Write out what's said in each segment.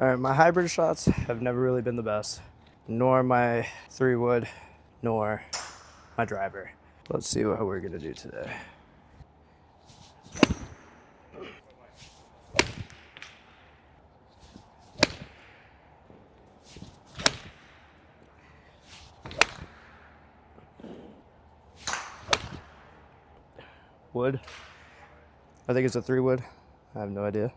All right, my hybrid shots have never really been the best, nor my 3-wood, nor my driver. Let's see what we're gonna do today. Wood. I think it's a 3-wood. I have no idea.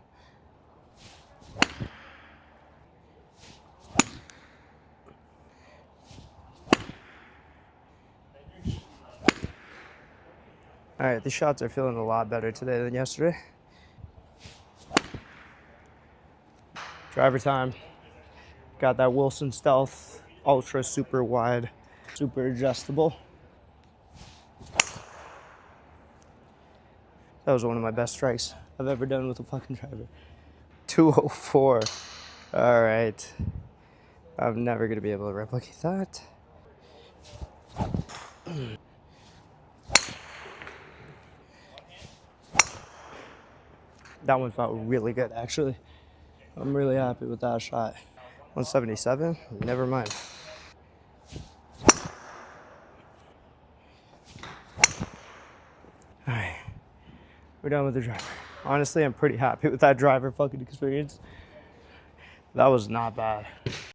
All right, the shots are feeling a lot better today than yesterday. Driver time. Got that Wilson Stealth Ultra super wide, super adjustable. That was one of my best strikes I've ever done with a fucking driver. 204. All right. I'm never gonna be able to replicate that. That one felt really good, actually. I'm really happy with that shot. 177? Never mind. All right, we're done with the driver. Honestly, I'm pretty happy with that driver fucking experience. That was not bad.